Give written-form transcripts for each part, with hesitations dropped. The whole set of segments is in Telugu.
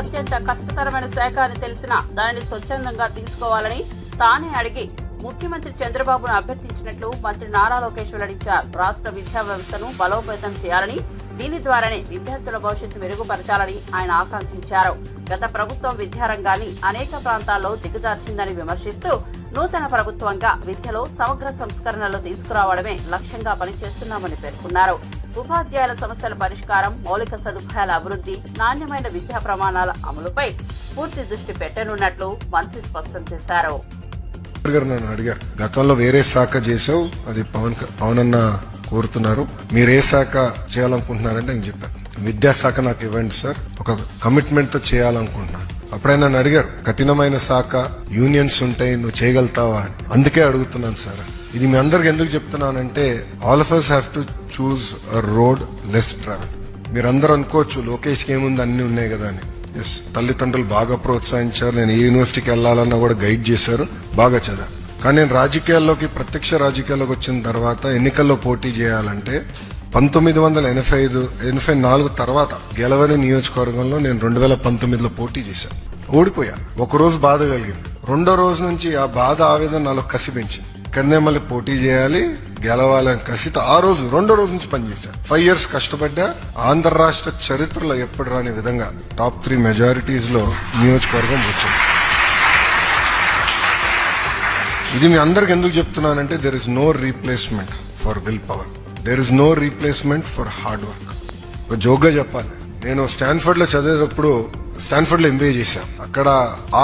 అత్యంత కష్టతరమైన శాఖ అని తెలిసినా దానిని స్వచ్ఛందంగా తీసుకోవాలని తానే అడిగి ముఖ్యమంత్రి చంద్రబాబును అభ్యర్థించినట్లు మంత్రి నారా లోకేష్ వెల్లడించారు. రాష్ట్ర విద్యా వ్యవస్థను బలోపేతం చేయాలని, దీని ద్వారానే విద్యార్థుల భవిష్యత్తు మెరుగుపరచాలని ఆయన ఆకాంక్షించారు. గత ప్రభుత్వం విద్యారంగాన్ని అనేక ప్రాంతాల్లో దిగజార్చిందని విమర్శిస్తూ నూతన ప్రభుత్వంగా విద్యలో సమగ్ర సంస్కరణలు తీసుకురావడమే లక్ష్యంగా పనిచేస్తున్నామని పేర్కొన్నారు. ఉపాధ్యాయుల సమస్యల పరిష్కారం, మౌలిక సదుపాయాల అభివృద్ధి, నాణ్యమైన విద్యా ప్రమాణాల అమలుపై పూర్తి దృష్టి పెట్టనున్నట్లు మంత్రి స్పష్టం చేశారు. నన్ను అడిగారు, గతంలో వేరే శాఖ చేసావు, అది పవన్ అన్న కోరుతున్నారు, మీరు ఏ శాఖ చేయాలనుకుంటున్నారంటే నేను చెప్పాను, విద్యాశాఖ నాకు ఇవ్వండి సార్, ఒక కమిట్మెంట్ తో చేయాలనుకుంటున్నాను. అప్పుడే నన్ను అడిగారు, కఠినమైన శాఖ, యూనియన్స్ ఉంటాయి, నువ్వు చేయగలుగుతావా అని. అందుకే అడుగుతున్నాను సార్. ఇది మీ అందరికి ఎందుకు చెప్తున్నానంటే, all of us have to choose a road less travel. మీరందరూ అనుకోవచ్చు లోకేష్కి ఏముంది, అన్ని ఉన్నాయి కదా అని. ఎస్, తల్లిదండ్రులు బాగా ప్రోత్సహించారు, నేను ఏ యూనివర్సిటీకి వెళ్లాలన్నా కూడా గైడ్ చేశారు, బాగా చదివా. కానీ నేను రాజకీయాల్లోకి, ప్రత్యక్ష రాజకీయాల్లోకి వచ్చిన తర్వాత ఎన్నికల్లో పోటీ చేయాలంటే 1984 తర్వాత గెలవని నియోజకవర్గంలో నేను 2019లో పోటీ చేశాను. ఓడిపోయా. ఒక రోజు బాధ కలిగింది. రెండో రోజు నుంచి ఆ బాధ, ఆవేదన నాలో కసి పెంచింది. ఇక్కడనే మళ్ళీ పోటీ చేయాలి, గెలవాలని కసితో ఆ రోజు, రెండో రోజు నుంచి పనిచేశాను. 5 years కష్టపడ్డా. ఆంధ్ర రాష్ట్ర చరిత్రలో ఎప్పుడు రాని విధంగా టాప్ 3 మెజారిటీస్ లో నియోజకవర్గం వచ్చింది. ఇది మీ అందరికి ఎందుకు చెప్తున్నానంటే, there is no replacement for will power, there is no replacement for hard work. ఒక జోక్గా చెప్పాలి, నేను స్టాన్ఫర్డ్ లో చదివేటప్పుడు, స్టాన్ఫర్డ్ లో ఎంబీఏ చేశాను. అక్కడ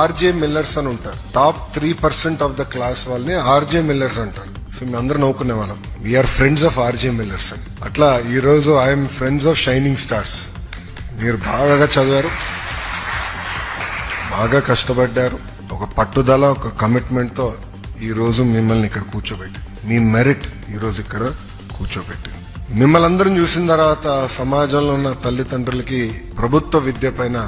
ఆర్జే మిల్లర్స్ అని ఉంటారు. టాప్ 3% ఆఫ్ ద క్లాస్ వాళ్ళని ఆర్జే మిల్లర్స్ అంటారు. సో మేము అందరూ నవ్వుకునే వాళ్ళం, we are friends of RJ millers అని. అట్లా ఈ రోజు I'm friends of shining stars. మీరు బాగా చదివారు, బాగా కష్టపడ్డారు, ఒక పట్టుదల, ఒక కమిట్మెంట్ తో ఈ రోజు మిమ్మల్ని ఇక్కడ కూర్చోబెట్టి, మీ మెరిట్ ఈ రోజు ఇక్కడ కూర్చోబెట్టి, మిమ్మల్ని అందరం చూసిన తర్వాత సమాజంలో ఉన్న తల్లిదండ్రులకి ప్రభుత్వ విద్య పైన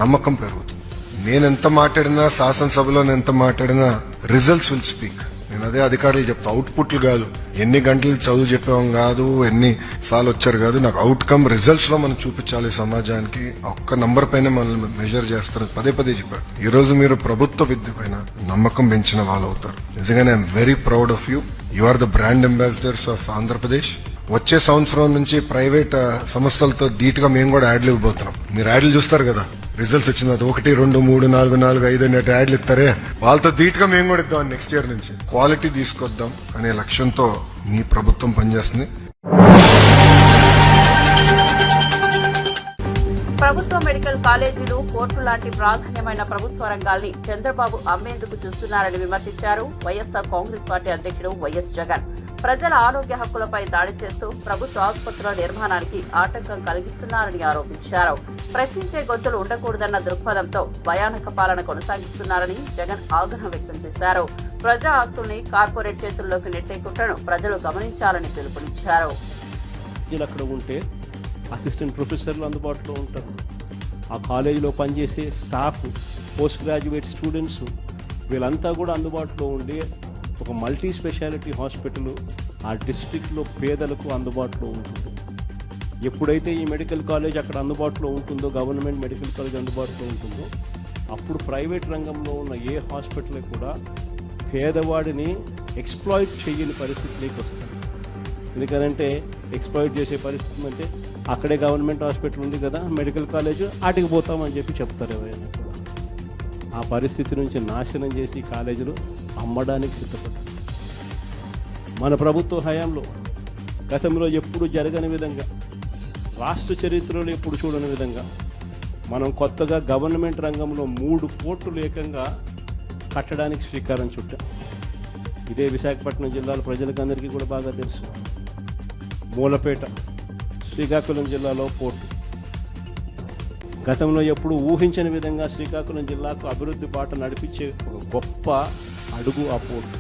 నమ్మకం పెరుగుతుంది. నేను ఎంత మాట్లాడినా, శాసనసభలో ఎంత మాట్లాడినా, రిజల్ట్స్ విల్ స్పీక్. నేను అదే అధికారులు చెప్తా, అవుట్పుట్లు కాదు, ఎన్ని గంటలు చదువు చెప్పాం కాదు, ఎన్ని సార్లు వచ్చారు కాదు, నాకు అవుట్కమ్ రిజల్ట్స్ లో మనం చూపించాలి సమాజానికి. ఒక్క నంబర్ పైన మనల్ని మెజర్ చేస్తారు, పదే పదే చెప్పారు. ఈ రోజు మీరు ప్రభుత్వ విద్య పైన నమ్మకం పెంచిన వాళ్ళు అవుతారు. నిజంగానే I'm very proud of you. You are the brand ambassadors of Andhra Pradesh. వచ్చే సంవత్సరం నుంచి ప్రైవేట్ సంస్థలతో ధీటుగా మేము కూడా యాడ్లు ఇవ్వబోతున్నాం. మీరు యాడ్లు చూస్తారు కదా, రిజల్ట్స్ వచ్చిన 1, 2, 3, 4, 4, 5 అనే యాడ్లు ఇస్తారే, వాళ్ళతో ధీటుగా మేము కూడా ఇద్దాం. నెక్స్ట్ ఇయర్ నుంచి క్వాలిటీ తీసుకొద్దాం అనే లక్ష్యంతో మీ ప్రభుత్వం పనిచేస్తుంది. ప్రభుత్వ మెడికల్ కాలేజీలు, కోర్టు లాంటి ప్రాధాన్యమైన ప్రభుత్వ రంగాల్ని చంద్రబాబు అమ్మేందుకు చూస్తున్నారని విమర్శించారు వైఎస్ఆర్ కాంగ్రెస్ పార్టీ అధ్యక్షుడు వైఎస్ జగన్. ప్రజల ఆరోగ్య హక్కులపై దాడి చేస్తూ ప్రభుత్వ ఆసుపత్రుల నిర్మాణానికి ఆటంకం కలిగిస్తున్నారని ఆరోపించారు. ప్రశ్నించే గొంతులు ఉండకూడదన్న దృక్పథంతో భయానక పాలన కొనసాగిస్తున్నారని జగన్ ఆగ్రహం వ్యక్తం చేశారు. ప్రజా ఆస్తుల్ని కార్పొరేట్ చేతుల్లోకి నెట్టే కుట్రను ప్రజలు గమనించాలని పిలుపునిచ్చారు. అక్కడ ఉంటే అసిస్టెంట్ ప్రొఫెసర్లు అందుబాటులో ఉంటారు. ఆ కాలేజీలో పనిచేసే స్టాఫ్, పోస్ట్ గ్రాడ్యుయేట్ స్టూడెంట్స్, వీళ్ళంతా కూడా అందుబాటులో ఉండి ఒక మల్టీ స్పెషాలిటీ హాస్పిటల్ ఆ డిస్ట్రిక్ట్లో పేదలకు అందుబాటులో ఉంటుంది. ఎప్పుడైతే ఈ మెడికల్ కాలేజ్ అక్కడ అందుబాటులో ఉంటుందో, గవర్నమెంట్ మెడికల్ కాలేజ్ అందుబాటులో ఉంటుందో, అప్పుడు ప్రైవేట్ రంగంలో ఉన్న ఏ హాస్పిటల్ కూడా పేదవాడిని ఎక్స్ప్లాయిట్ చేయని పరిస్థితిలోకి వస్తుంది. ఎందుకంటే ఎక్స్ప్లాయిట్ చేసే పరిస్థితి అంటే, అక్కడే గవర్నమెంట్ హాస్పిటల్ ఉంది కదా, మెడికల్ కాలేజ్, ఆటికి పోతామని చెప్పి చెప్తారు ఎవరైనా కూడా. ఆ పరిస్థితి నుంచి నాశనం చేసి కాలేజీలు అమ్మడానికి సిద్ధపడ్డారు. మన ప్రభుత్వ హయాంలో గతంలో ఎప్పుడు జరగని విధంగా, రాష్ట్ర చరిత్రలో ఎప్పుడు చూడని విధంగా మనం కొత్తగా గవర్నమెంట్ రంగంలో 3 పోర్టులు ఏకంగా కట్టడానికి శ్రీకారం చుట్టాం. ఇదే విశాఖపట్నం జిల్లాలో ప్రజలకందరికీ కూడా బాగా తెలుసు. మూలపేట, శ్రీకాకుళం జిల్లాలో పోర్టు. గతంలో ఎప్పుడు ఊహించని విధంగా శ్రీకాకుళం జిల్లాకు అభివృద్ధి బాట నడిపించే ఒక గొప్ప అడుగు ఆ పోర్టు.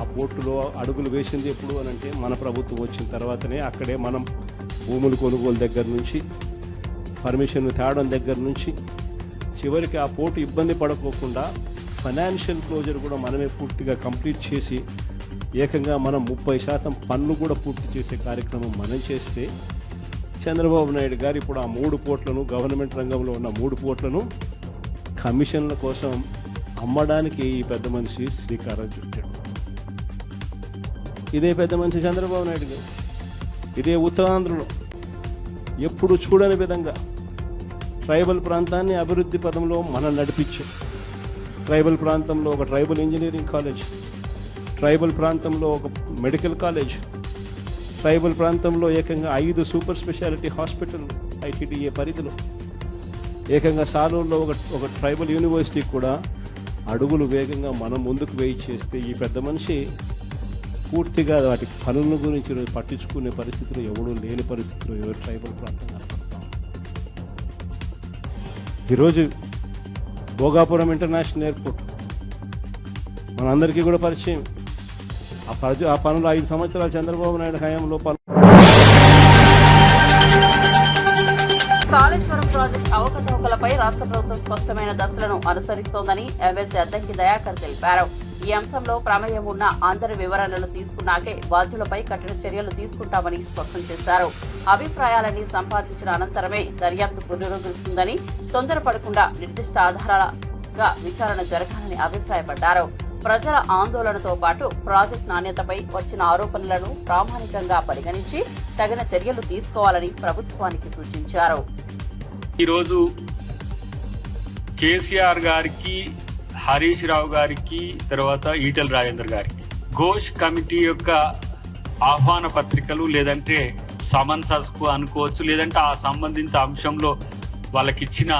ఆ పోర్టులో అడుగులు వేసింది ఎప్పుడు అని అంటే, మన ప్రభుత్వం వచ్చిన తర్వాతనే. అక్కడే మనం భూములు కొనుగోలు దగ్గర నుంచి, పర్మిషన్ తేవడం దగ్గర నుంచి, చివరికి ఆ పోర్టు ఇబ్బంది పడకోకుండా ఫైనాన్షియల్ క్లోజర్ కూడా మనమే పూర్తిగా కంప్లీట్ చేసి, ఏకంగా మనం 30% పన్ను కూడా పూర్తి చేసే కార్యక్రమం మనం చేస్తే, చంద్రబాబు నాయుడు గారు ఇప్పుడు ఆ 3 పోర్ట్లను, గవర్నమెంట్ రంగంలో ఉన్న 3 పోర్ట్లను కమిషన్ల కోసం అమ్మడానికి ఈ పెద్ద మనిషి శ్రీకారం చుట్టాడు. ఇదే పెద్ద మనిషి చంద్రబాబు నాయుడు గారు ఇదే ఉత్తరాంధ్రలో ఎప్పుడు చూడని విధంగా ట్రైబల్ ప్రాంతాన్ని అభివృద్ధి పదంలో మనం నడిపించాం. ట్రైబల్ ప్రాంతంలో ఒక ట్రైబల్ ఇంజనీరింగ్ కాలేజ్, ట్రైబల్ ప్రాంతంలో ఒక మెడికల్ కాలేజ్, ట్రైబల్ ప్రాంతంలో ఏకంగా 5 సూపర్ స్పెషాలిటీ హాస్పిటల్ ఐటీడీఏ పరిధిలో, ఏకంగా సాలూరులో ఒక ట్రైబల్ యూనివర్సిటీ కూడా అడుగులు వేగంగా మనం ముందుకు వేయి చేస్తే ఈ పెద్ద మనిషి పూర్తిగా వాటి పనుల గురించి పట్టించుకునే పరిస్థితిలో ఎవడూ లేని పరిస్థితిలో ఈరోజు ట్రైబల్ ప్రాంతం కనపడతాం. ఈరోజు భోగాపురం ఇంటర్నేషనల్ ఎయిర్పోర్ట్ మనందరికీ కూడా పరిచయం. ఆ పనులు 5 సంవత్సరాలు చంద్రబాబు నాయుడు హయాంలో కాళేశ్వరం ప్రాజెక్టు అవకతవకలపై రాష్ట్ర ప్రభుత్వం స్పష్టమైన దశలను అనుసరిస్తోందని ఎమ్మెల్సీ అద్దంకి దయాకర్ తెలిపారు. ఈ అంశంలో ప్రమేయం ఉన్న అందరి వివరణలు తీసుకున్నాకే బాధ్యులపై కఠిన చర్యలు తీసుకుంటామని స్పష్టం చేశారు. అభిప్రాయాలని సంపాదించిన అనంతరమే దర్యాప్తు పునరుద్ధరిస్తుందని, తొందరపడకుండా నిర్దిష్ట ఆధారాలుగా విచారణ జరగాలని అభిప్రాయపడ్డారు. ప్రజల ఆందోళనతో పాటు ప్రాజెక్టు నాణ్యతపై వచ్చిన ఆరోపణలను ప్రామాణికంగా పరిగణించి తగిన చర్యలు తీసుకోవాలని ప్రభుత్వానికి సూచించారు. ఈరోజు కేసీఆర్ గారికి, హరీష్ రావు గారికి, తర్వాత ఈటెల రాజేందర్ గారికి ఘోష్ కమిటీ యొక్క ఆహ్వాన పత్రికలు లేదంటే సమన్సస్కు అనుకోవచ్చు, లేదంటే ఆ సంబంధిత అంశంలో వాళ్ళకిచ్చిన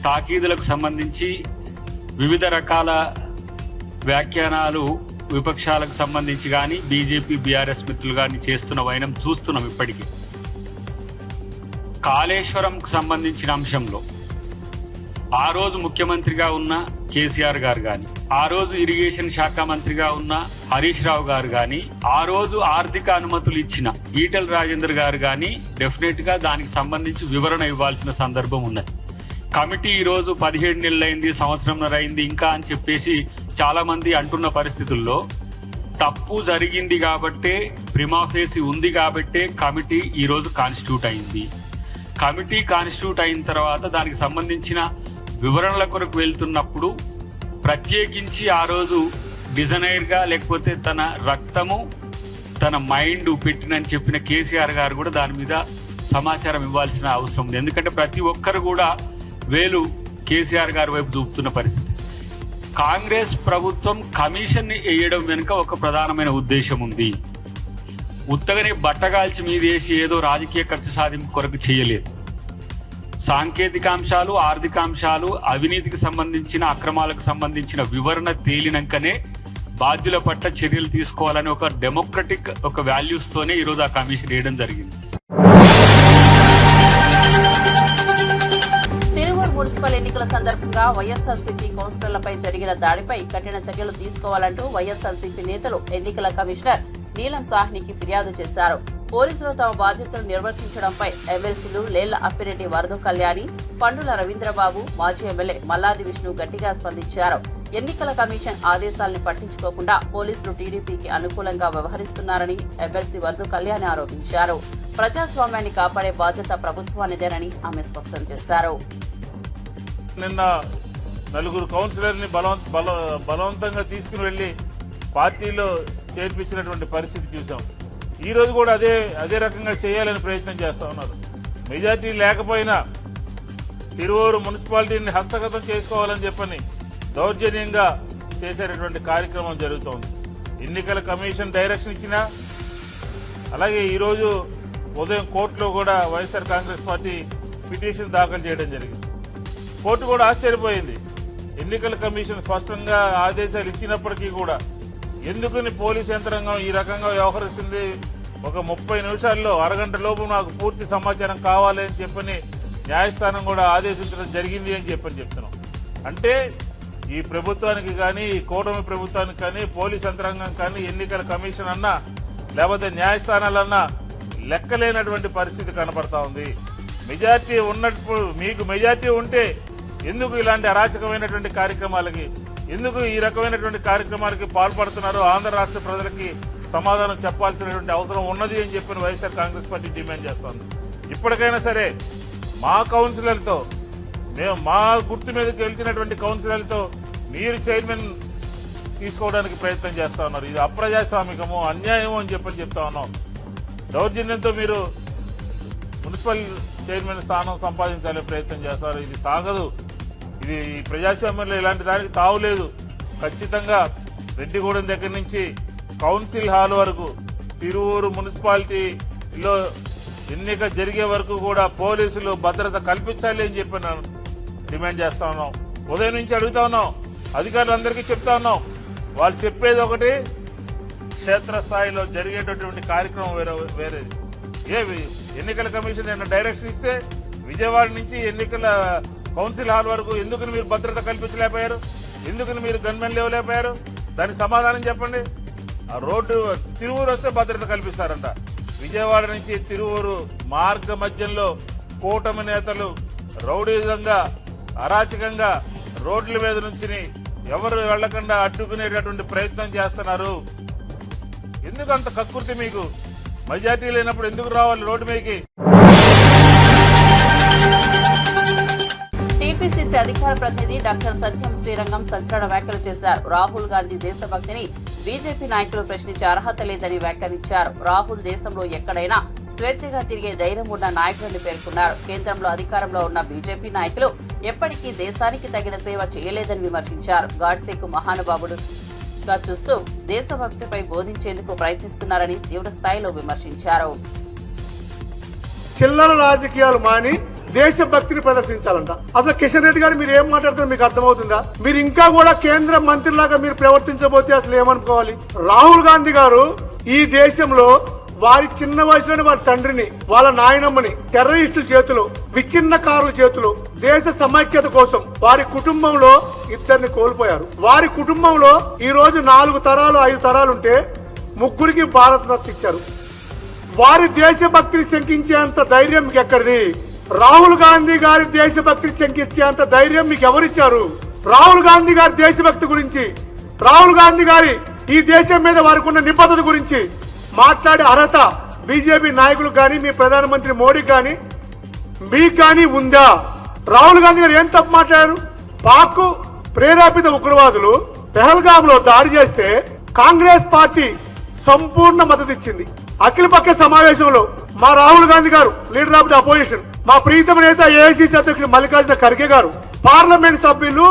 తాకీదులకు సంబంధించి వివిధ రకాల వ్యాఖ్యానాలు విపక్షాలకు సంబంధించి కానీ బీజేపీ బీఆర్ఎస్ మిత్రులు కానీ చేస్తున్న వైనం చూస్తున్నాం. ఇప్పటికీ కాళేశ్వరంకు సంబంధించిన అంశంలో ఆ రోజు ముఖ్యమంత్రిగా ఉన్న కేసీఆర్ గారు కానీ, ఆ రోజు ఇరిగేషన్ శాఖ మంత్రిగా ఉన్న హరీష్ రావు గారు కానీ, ఆ రోజు ఆర్థిక అనుమతులు ఇచ్చిన ఈటెల రాజేందర్ గారు కానీ డెఫినెట్ గా దానికి సంబంధించి వివరణ ఇవ్వాల్సిన సందర్భం ఉన్నది. కమిటీ ఈరోజు 17 నెలలైంది, సంవత్సరంన్నర అయింది ఇంకా అని చెప్పేసి చాలా మంది అంటున్న పరిస్థితుల్లో తప్పు జరిగింది కాబట్టే, ప్రిమాఫేసి ఉంది కాబట్టే కమిటీ ఈరోజు కాన్స్టిట్యూట్ అయింది. కమిటీ కాన్స్టిట్యూట్ అయిన తర్వాత దానికి సంబంధించిన వివరణల కొరకు వెళ్తున్నప్పుడు ప్రత్యేకించి ఆ రోజు డిజైనర్గా లేకపోతే తన రక్తము తన మైండ్ పెట్టినని చెప్పిన కేసీఆర్ గారు కూడా దాని మీద సమాచారం ఇవ్వాల్సిన అవసరం ఉంది. ఎందుకంటే ప్రతి ఒక్కరు కూడా వేలు కేసీఆర్ గారి వైపు చూపుతున్న పరిస్థితి. కాంగ్రెస్ ప్రభుత్వం కమిషన్ వేయడం వెనుక ఒక ప్రధానమైన ఉద్దేశం ఉంది. ఉత్తగనే బట్టగాల్చి మీదేసి ఏదో రాజకీయ కక్ష సాధింపు కొరకు చేయలేదు. సాంకేతికాంశాలు, ఆర్థికాంశాలు, అవినీతికి సంబంధించిన అక్రమాలకు సంబంధించిన వివరణ తేలినాకనే బాధ్యుల పట్ల చర్యలు తీసుకోవాలని ఒక డెమోక్రటిక్ ఒక వాల్యూస్ తోనే ఈరోజు ఆ కమిషన్ వేయడం జరిగింది. తిరువూరు మున్సిపల్ ఎన్నికల సందర్భంగా వైఎస్ఆర్సీపీ కౌన్సిలర్లపై జరిగిన దాడిపై కఠిన చర్యలు తీసుకోవాలంటూ వైఎస్ఆర్సీపీ నేతలు ఎన్నికల కమిషనర్ నీలం సాహ్నికి ఫిర్యాదు చేశారు. పోలీసులు తమ బాధ్యతలు నిర్వర్తించడంపై ఎమ్మెల్సీలు లేళ్ల అప్పిరెడ్డి వరదు కళ్యాణి, పండుల రవీంద్రబాబు, మాజీ ఎమ్మెల్యే మల్లాది విష్ణు గట్టిగా స్పందించారు. ఎన్నికల కమిషన్ ఆదేశాలను పట్టించుకోకుండా పోలీసులు టీడీపీకి అనుకూలంగా వ్యవహరిస్తున్నారని ఎమ్మెల్సీ వరదు కళ్యాణి ఆరోపించారు. ప్రజాస్వామ్యాన్ని కాపాడే బాధ్యత ప్రభుత్వానిదేనని ఆమె స్పష్టం చేశారు. నిన్న 4 కౌన్సిలర్ని బలవంతంగా తీసుకుని వెళ్లి పార్టీలో చేర్పించినటువంటి పరిస్థితి చూసాం. ఈ రోజు కూడా అదే రకంగా చేయాలని ప్రయత్నం చేస్తా ఉన్నారు. మెజార్టీ లేకపోయినా తిరువూరు మున్సిపాలిటీని హస్తగతం చేసుకోవాలని చెప్పని దౌర్జన్యంగా చేసేటటువంటి కార్యక్రమం జరుగుతోంది. ఎన్నికల కమిషన్ డైరెక్షన్ ఇచ్చినా, అలాగే ఈరోజు ఉదయం కోర్టులో కూడా వైఎస్ఆర్ కాంగ్రెస్ పార్టీ పిటిషన్ దాఖలు చేయడం జరిగింది. కోర్టు కూడా ఆశ్చర్యపోయింది. ఎన్నికల కమిషన్ స్పష్టంగా ఆదేశాలు ఇచ్చినప్పటికీ కూడా ఎందుకని పోలీస్ యంత్రాంగం ఈ రకంగా వ్యవహరిస్తుంది, ఒక 30 నిమిషాల్లో అరగంట లోపు నాకు పూర్తి సమాచారం కావాలి అని చెప్పని న్యాయస్థానం కూడా ఆదేశించడం జరిగింది అని చెప్తున్నాం. అంటే ఈ ప్రభుత్వానికి కానీ, ఈ కూటమి ప్రభుత్వానికి కానీ, పోలీస్ యంత్రాంగం కానీ, ఎన్నికల కమిషన్ అన్నా లేకపోతే న్యాయస్థానాలన్నా లెక్కలేనటువంటి పరిస్థితి కనబడతా ఉంది. మెజార్టీ ఉన్నప్పుడు, మీకు మెజార్టీ ఉంటే ఎందుకు ఇలాంటి అరాచకమైనటువంటి కార్యక్రమాలకి, ఎందుకు ఈ రకమైనటువంటి కార్యక్రమాలకి పాల్పడుతున్నారో ఆంధ్ర రాష్ట్ర ప్రజలకి సమాధానం చెప్పాల్సినటువంటి అవసరం ఉన్నది అని చెప్పిన వైఎస్ఆర్ కాంగ్రెస్ పార్టీ డిమాండ్ చేస్తోంది. ఇప్పటికైనా సరే మా కౌన్సిలర్తో మా గుర్తు మీద గెలిచినటువంటి కౌన్సిలర్తో మీరు చైర్మన్ తీసుకోవడానికి ప్రయత్నం చేస్తా ఉన్నారు. ఇది అప్రజాస్వామికము, అన్యాయము అని చెప్తా ఉన్నాం. దౌర్జన్యంతో మీరు మున్సిపల్ చైర్మన్ స్థానం సంపాదించాలని ప్రయత్నం చేస్తారు. ఇది సాగదు. ఇది ఈ ప్రజాస్వామ్యంలో ఇలాంటి దానికి తావులేదు. ఖచ్చితంగా రెడ్డిగూడెం దగ్గర నుంచి కౌన్సిల్ హాల్ వరకు తిరువూరు మున్సిపాలిటీలో ఎన్నిక జరిగే వరకు కూడా పోలీసులు భద్రత కల్పించాలి అని చెప్పి డిమాండ్ చేస్తా ఉన్నాం. ఉదయం నుంచి అడుగుతా ఉన్నాం, అధికారులందరికీ చెప్తా ఉన్నాం. వాళ్ళు చెప్పేది ఒకటి, క్షేత్రస్థాయిలో జరిగేటటువంటి కార్యక్రమం వేరేది. ఎన్నికల కమిషన్ నిన్న డైరెక్షన్ ఇస్తే విజయవాడ నుంచి ఎన్నికల కౌన్సిల్ హాల్ వరకు ఎందుకు మీరు భద్రత కల్పించలేకపోయారు? ఎందుకు మీరు గన్మెన్ లేవలేకపోయారు? దానికి సమాధానం చెప్పండి. ఆ రోడ్డు తిరువూరు వస్తే భద్రత కల్పిస్తారంట. విజయవాడ నుంచి తిరువూరు మార్గ మధ్యంలో కూటమి నేతలు రౌడీజంగా అరాచకంగా రోడ్ల మీద నుంచి ఎవరు వెళ్లకుండా అడ్డుకునేటటువంటి ప్రయత్నం చేస్తున్నారు. ఎందుకు అంత కక్కుర్తి మీకు? మెజార్టీ లేనప్పుడు ఎందుకు రావాలి రోడ్డు మీదకి? టీపీసీసీ అధికార ప్రతినిధి డాక్టర్ సత్యం శ్రీరంగం సంచలన వ్యాఖ్యలు చేశారు. రాహుల్ గాంధీ దేశభక్తిని బీజేపీ నాయకులు ప్రశ్నించే అర్హత లేదని వ్యాఖ్యానించారు. రాహుల్ దేశంలో ఎక్కడైనా స్వేచ్ఛగా తిరిగే ధైర్యం ఉన్న నాయకుడిని పేర్కొన్నారు. కేంద్రంలో అధికారంలో ఉన్న బీజేపీ నాయకులు ఎప్పటికీ దేశానికి తగిన సేవ చేయలేదని విమర్శించారు. గాడ్సేకు మహానుభావుడుగా చూస్తూ దేశభక్తిపై బోధించేందుకు ప్రయత్నిస్తున్నారని తీవ్ర స్థాయిలో విమర్శించారు. చిల్లర రాజకీయాలు మాని దేశభక్తిని ప్రదర్శించాలంట. అసలు కిషన్ రెడ్డి గారు మీరు ఏం మాట్లాడుతున్నారు మీకు అర్థమవుతుందా? మీరు ఇంకా కూడా కేంద్ర మంత్రిలాగా మీరు ప్రవర్తించబోతే అసలు ఏమనుకోవాలి? రాహుల్ గాంధీ గారు ఈ దేశంలో వారి చిన్న వయసులోని వారి తండ్రిని, వాళ్ళ నాయనమ్మని టెర్రరిస్టుల చేతులు, విచ్ఛిన్నకారుల చేతులు దేశ సమైక్యత కోసం వారి కుటుంబంలో ఇద్దరిని కోల్పోయారు. వారి కుటుంబంలో ఈ రోజు 4 తరాలు 5 తరాలుంటే 3కి భారతరత్న ఇచ్చారు. వారి దేశభక్తిని శంకించేంత ధైర్యం మీకు ఎక్కడిది? రాహుల్ గాంధీ గారి దేశభక్తిని శంకించేంత ధైర్యం మీకు ఎవరిచ్చారు? రాహుల్ గాంధీ గారి దేశభక్తి గురించి, రాహుల్ గాంధీ గారి ఈ దేశం మీద వారికి ఉన్న నిబద్ధత గురించి మాట్లాడే అర్హత బీజేపీ నాయకులు కానీ మీ ప్రధానమంత్రి మోడీ కానీ మీకు కానీ ఉందా? రాహుల్ గాంధీ గారు ఏం తప్పు మాట్లాడారు? పాక్ ప్రేరేపిత ఉగ్రవాదులు పెహల్గామ్ లో దాడి చేస్తే కాంగ్రెస్ పార్టీ సంపూర్ణ మద్దతు ఇచ్చింది. అఖిలపక్ష సమావేశంలో మా రాహుల్ గాంధీ గారు, లీడర్ ఆఫ్ ది అపోజిషన్, మా ప్రీతమ నేత ఏఐసీసీ అధ్యక్షుడు మల్లికార్జున ఖర్గే గారు, పార్లమెంట్ సభ్యులు,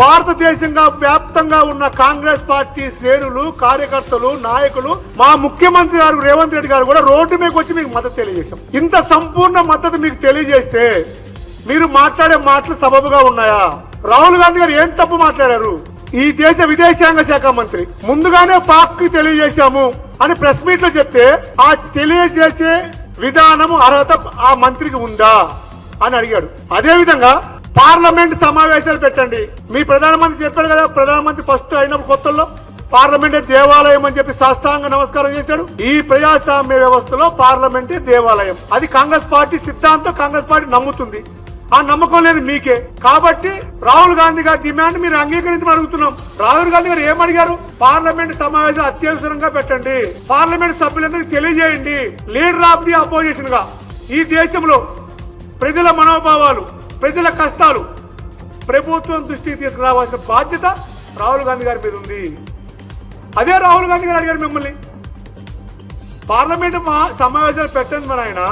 భారతదేశంగా వ్యాప్తంగా ఉన్న కాంగ్రెస్ పార్టీ శ్రేణులు, కార్యకర్తలు, నాయకులు, మా ముఖ్యమంత్రి గారు రేవంత్ రెడ్డి గారు కూడా రోడ్డు మీదకి వచ్చి మీకు మద్దతు తెలియజేశాం. ఇంత సంపూర్ణ మద్దతు మీకు తెలియజేస్తే మీరు మాట్లాడే మాటలు సబబుగా ఉన్నాయా? రాహుల్ గాంధీ గారు ఏం తప్పు మాట్లాడారు? ఈ దేశ విదేశాంగ శాఖ మంత్రి ముందుగానే పాక్ కి తెలియజేశాము అని ప్రెస్ మీట్ లో చెప్తే ఆ తెలియజేసే విధానము అర్హత ఆ మంత్రికి ఉందా అని అడిగాడు. అదే విధంగా పార్లమెంట్ సమావేశాలు పెట్టండి. మీ ప్రధానమంత్రి చెప్పాడు కదా, ప్రధానమంత్రి ఫస్ట్ అయినప్పుడు కొత్తల్లో పార్లమెంటే దేవాలయం అని చెప్పి సాష్టాంగ నమస్కారం చేశాడు. ఈ ప్రజాస్వామ్య వ్యవస్థలో పార్లమెంటే దేవాలయం. అది కాంగ్రెస్ పార్టీ సిద్ధాంతం, కాంగ్రెస్ పార్టీ నమ్ముతుంది. ఆ నమ్మకం లేదు మీకే. కాబట్టి రాహుల్ గాంధీ గారి డిమాండ్ మీరు అంగీకరించమని అడుగుతున్నాం. రాహుల్ గాంధీ గారు ఏమడిగారు? పార్లమెంట్ సమావేశం అత్యవసరంగా పెట్టండి, పార్లమెంట్ సభ్యులందరికీ తెలియజేయండి. లీడర్ ఆఫ్ ది అపోజిషన్ గా ఈ దేశంలో ప్రజల మనోభావాలు, ప్రజల కష్టాలు ప్రభుత్వం దృష్టికి తీసుకురావాల్సిన బాధ్యత రాహుల్ గాంధీ గారి మీద ఉంది. అదే రాహుల్ గాంధీ గారు అడిగారు మిమ్మల్ని, పార్లమెంట్ సమావేశాలు పెట్టండి మరి ఆయన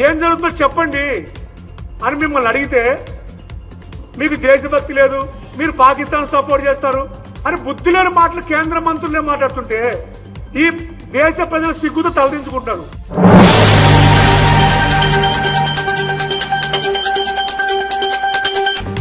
ఏం జరుగుతుందో చెప్పండి అని మిమ్మల్ని అడిగితే మీకు దేశభక్తి లేదు, మీరు పాకిస్తాన్ సపోర్ట్ చేస్తారు అని బుద్ధి లేని మాటలు కేంద్ర మంత్రులే మాట్లాడుతుంటే ఈ దేశ ప్రజలు సిగ్గుతో తలదించుకుంటారు.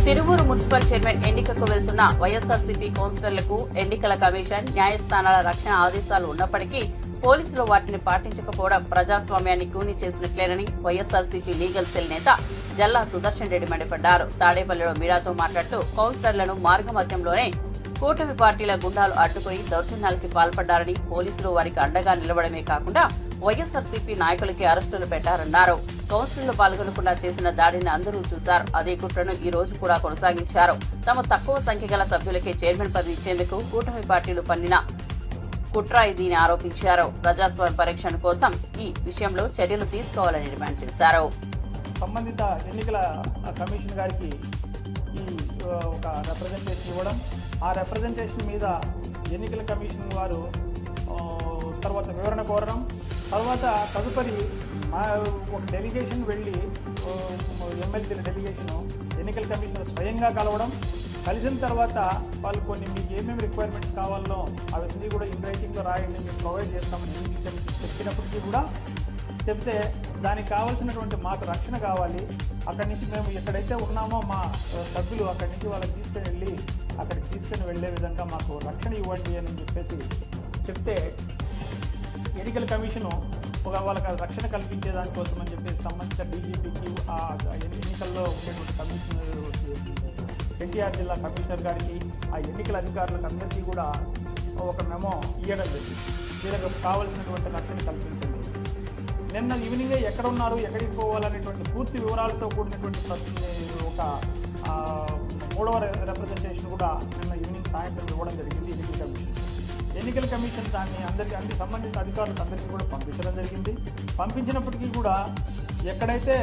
తిరువూరు మున్సిపల్ చైర్మన్ ఎన్నికకు వెళ్తున్న వైఎస్ఆర్సీపీ కౌన్సిలర్లకు ఎన్నికల కమిషన్ న్యాయస్థానాల రక్షణ ఆదేశాలు ఉన్నప్పటికీ పోలీసులు వాటిని పాటించకపోవడం ప్రజాస్వామ్యాన్ని కూని చేసినట్లేనని వైఎస్ఆర్సీపీ లీగల్ సెల్ నేత జల్లా సుదర్శన్ రెడ్డి మండిపడ్డారు. తాడేపల్లిలో మీడియాతో మాట్లాడుతూ కౌన్సిలర్లను మార్గమధ్యంలోనే కూటమి పార్టీల గుండాలు అడ్డుకుని దౌర్జన్యాలకి పాల్పడ్డారని, పోలీసులు వారికి అండగా నిలవడమే కాకుండా వైఎస్ఆర్సీపీ నాయకులకి అరెస్టులు పెట్టారన్నారు. కౌన్సిల్లో పాల్గొనకుండా చేసిన దాడిని అందరూ చూశారు. అదే కుట్రను ఈ రోజు కూడా కొనసాగించారు. తమ తక్కువ సంఖ్య గల సభ్యులకే చైర్మన్ పదవి ఇచ్చేందుకు కూటమి పార్టీలు పన్నిన కుట్ర ఇదని ఆరోపించారు. ప్రజాస్వామ్య పరీక్షణ కోసం ఈ విషయంలో చర్యలు తీసుకోవాలని డిమాండ్ చేశారు. సంబంధిత ఎన్నికల కమిషన్ గారికి ఈ ఒక రిప్రజెంటేషన్ ఇవ్వడం, ఆ రిప్రజెంటేషన్ మీద ఎన్నికల కమిషన్ వారు తర్వాత వివరణ కోరడం, తర్వాత తదుపరి ఒక డెలిగేషన్ వెళ్ళి ఎమ్మెల్యేల డెలిగేషను ఎన్నికల కమిషనర్ స్వయంగా కలవడం, కలిసిన తర్వాత వాళ్ళు కొన్ని మీకు ఏమేమి రిక్వైర్మెంట్స్ కావాలో అవన్నీ కూడా ఇన్ రైటింగ్లో రాయండి, మేము ప్రొవైడ్ చేస్తామని చెప్పినప్పటికీ కూడా చెప్తే దానికి కావాల్సినటువంటి మాకు రక్షణ కావాలి, అక్కడి నుంచి మేము ఎక్కడైతే ఉన్నామో మా సభ్యులు అక్కడి నుంచి వాళ్ళకి తీసుకుని వెళ్ళే విధంగా మాకు రక్షణ ఇవ్వండి అని చెప్పేసి చెప్తే ఎన్నికల కమిషను వాళ్ళకి రక్షణ కల్పించే దానికోసం అని చెప్పేసి సంబంధిత డీజీపీకి ఎన్నికల్లో ఉండేటువంటి కమిషనర్ ఎన్టీఆర్ జిల్లా కమిషనర్ గారికి ఆ ఎన్నికల అధికారులకు అందరికీ కూడా ఒక మెమో ఇవ్వడం జరిగింది. వీళ్ళకి కావాల్సినటువంటి రక్షణ కల్పించండి. నిన్న ఈవినింగే ఎక్కడ ఉన్నారు, ఎక్కడికి పోవాలనేటువంటి పూర్తి వివరాలతో కూడినటువంటి ఒక 3వ రిప్రజెంటేషన్ కూడా నిన్న ఈవినింగ్ సాయంత్రం ఇవ్వడం జరిగింది ఎన్నికల కమిషన్ దాన్ని అన్ని సంబంధిత అధికారులకు అందరికీ కూడా పంపించడం జరిగింది. పంపించినప్పటికీ కూడా ఎక్కడైతే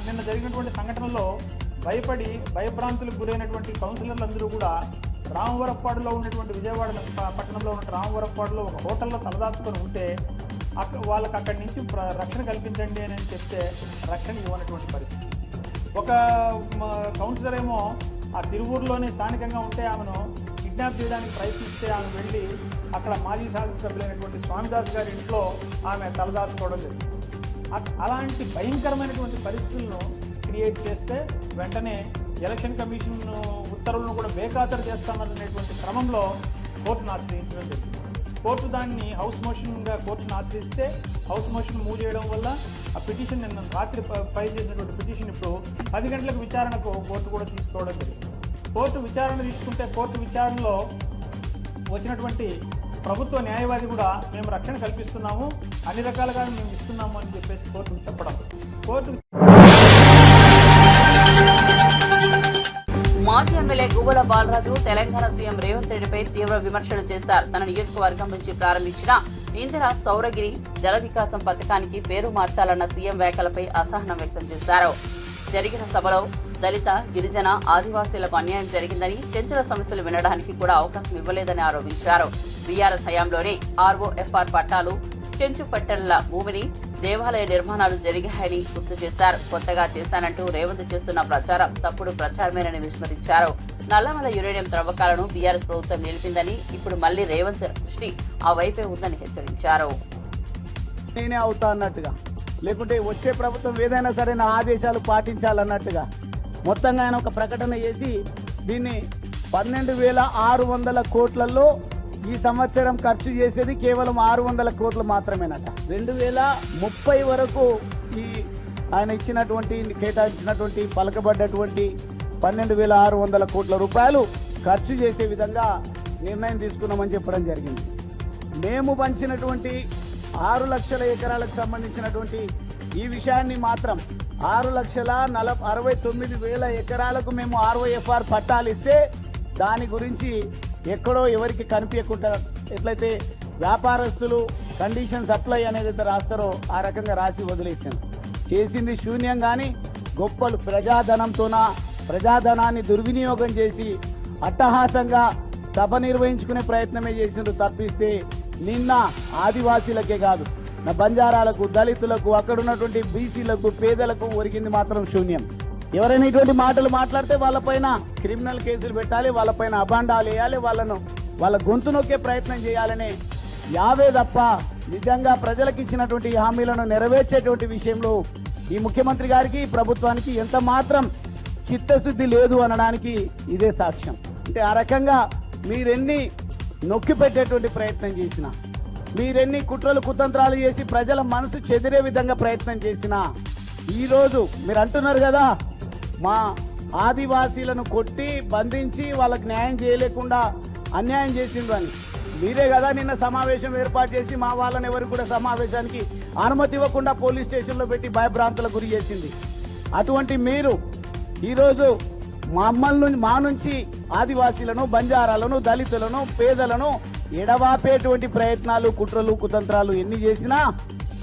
నిన్న జరిగినటువంటి సంఘటనలో భయభ్రాంతులకు గురైనటువంటి కౌన్సిలర్లందరూ కూడా రామవరప్పాడులో ఉన్నటువంటి విజయవాడ పట్టణంలో ఉన్న రామవరప్పాడులో ఒక హోటల్లో తలదాచుకొని ఉంటే వాళ్ళకి అక్కడి నుంచి రక్షణ కల్పించండి అని చెప్తే రక్షణ ఇవ్వనటువంటి పరిస్థితి. ఒక కౌన్సిలర్ ఏమో ఆ తిరువూరులోనే స్థానికంగా ఉంటే ఆమెను కిడ్నాప్ చేయడానికి ప్రయత్నిస్తే ఆమె వెళ్ళి అక్కడ మాజీ శాసనసభ్యులైనటువంటి స్వామిదాస్ గారి ఇంట్లో ఆమె తలదాచుకోవడం జరిగింది. అలాంటి భయంకరమైనటువంటి పరిస్థితులను క్రియేట్ చేస్తే వెంటనే ఎలక్షన్ కమిషన్ ఉత్తర్వులను కూడా బేఖాతరు చేస్తామనేటువంటి క్రమంలో కోర్టును ఆశ్రయించడం జరిగింది. కోర్టు దాన్ని హౌస్ మోషన్గా కోర్టును ఆశ్రయిస్తే హౌస్ మోషన్ మూవ్ చేయడం వల్ల ఆ పిటిషన్ నిన్న రాత్రి ఫైల్ చేసినటువంటి పిటిషన్ ఇప్పుడు 10 గంటలకు విచారణకు కోర్టు కూడా తీసుకోవడం జరిగింది. కోర్టు విచారణ తీసుకుంటే కోర్టు విచారణలో వచ్చినటువంటి ప్రభుత్వ న్యాయవాది కూడా మేము రక్షణ కల్పిస్తున్నాము, అన్ని రకాలుగా మేము ఇస్తున్నాము అని చెప్పేసి కోర్టుకు చెప్పడం. మాజీ ఎమ్మెల్యే గువ్వల బాలరాజు తెలంగాణ సీఎం రేవంత్ రెడ్డిపై తీవ్ర విమర్శలు చేశారు. తన నియోజకవర్గం నుంచి ప్రారంభించిన ఇందిరా సౌరగిరి జల వికాసం పథకానికి పేరు మార్చాలన్న సీఎం వ్యాఖ్యలపై అసహనం వ్యక్తం చేశారు. జరిగిన సభలో దళిత, గిరిజన, ఆదివాసీలకు అన్యాయం జరిగిందని, చెంచుల సమస్యలు వినడానికి కూడా అవకాశం ఇవ్వలేదని ఆరోపించారు. బీఆర్ఎస్ హయాంలోనే ROFR పట్టాలు, చెంచు పట్టణాల భూమిని, దేవాలయ నిర్మాణాలు జరిగాయని గుర్తు చేశారు. కొత్తగా చేశానంటూ రేవంత్ చేస్తున్న ప్రచారం తప్పుడు ప్రచారమేనని విస్మరించారు. నల్లమల యురేనియం త్రవ్వకాలను బీఆర్ఎస్ ప్రభుత్వం నిలిపిందని, ఇప్పుడు మళ్లీ రేవంత్ దృష్టి ఆ వైపే ఉందని హెచ్చరించారు. నేనే అవుతా అన్నట్టుగా, లేకుంటే వచ్చే ప్రభుత్వం ఏదైనా సరే నా ఆదేశాలు పాటించాలన్నట్టుగా మొత్తంగా ఆయన ఒక ప్రకటన చేసి దీన్ని 12,600 కోట్లలో ఈ సంవత్సరం ఖర్చు చేసేది కేవలం 600 కోట్లు మాత్రమేనట. 2030 వరకు ఈ ఆయన ఇచ్చినటువంటి కేటాయించినటువంటి పలకబడ్డటువంటి 12,600 కోట్ల రూపాయలు ఖర్చు చేసే విధంగా నిర్ణయం తీసుకున్నామని చెప్పడం జరిగింది. మేము పంచినటువంటి 6 లక్షల ఎకరాలకు సంబంధించినటువంటి ఈ విషయాన్ని మాత్రం 6,69,000 ఎకరాలకు మేము ROFR పట్టాలు ఇస్తే దాని గురించి ఎక్కడో ఎవరికి కనిపించకుండా ఎట్లయితే వ్యాపారస్తులు కండిషన్స్ అప్లై అనేది రాస్తారో ఆ రకంగా రాసి వదిలేసాను. చేసింది శూన్యం. కానీ గొప్పలు ప్రజాధనాన్ని దుర్వినియోగం చేసి అట్టహాసంగా సభ నిర్వహించుకునే ప్రయత్నమే చేసిండ్రు తప్పిస్తే నిన్న ఆదివాసీలకే కాదు, నా బంజారాలకు, దళితులకు, అక్కడ ఉన్నటువంటి బీసీలకు, పేదలకు ఒరిగింది మాత్రం శూన్యం. ఎవరైనా ఇటువంటి మాటలు మాట్లాడితే వాళ్ళపైన క్రిమినల్ కేసులు పెట్టాలి, వాళ్ళపైన అభాండాలు వేయాలి, వాళ్ళ గొంతు నొక్కే ప్రయత్నం చేయాలనే యావే తప్ప నిజంగా ప్రజలకు ఇచ్చినటువంటి హామీలను నెరవేర్చేటువంటి విషయంలో ఈ ముఖ్యమంత్రి గారికి, ప్రభుత్వానికి ఎంత మాత్రం చిత్తశుద్ధి లేదు అనడానికి ఇదే సాక్ష్యం. అంటే ఆ రకంగా మీరెన్ని నొక్కి పెట్టేటువంటి ప్రయత్నం చేసినా, మీరెన్ని కుట్రలు కుతంత్రాలు చేసి ప్రజల మనసు చెదిరే విధంగా ప్రయత్నం చేసినా, ఈరోజు మీరు అంటున్నారు కదా మా ఆదివాసీలను కొట్టి బంధించి వాళ్ళకి న్యాయం చేయలేకుండా అన్యాయం చేసిండ్రు అని. మీరే కదా నిన్న సమావేశం ఏర్పాటు చేసి మా వాళ్ళని ఎవరికి కూడా సమావేశానికి అనుమతి ఇవ్వకుండా పోలీస్ స్టేషన్లో పెట్టి భయభ్రాంతులకు గురి చేసింది. అటువంటి మీరు ఈరోజు మా నుంచి ఆదివాసీలను, బంజారాలను, దళితులను, పేదలను ఎడవాపేటువంటి ప్రయత్నాలు, కుట్రలు, కుతంత్రాలు ఎన్ని చేసినా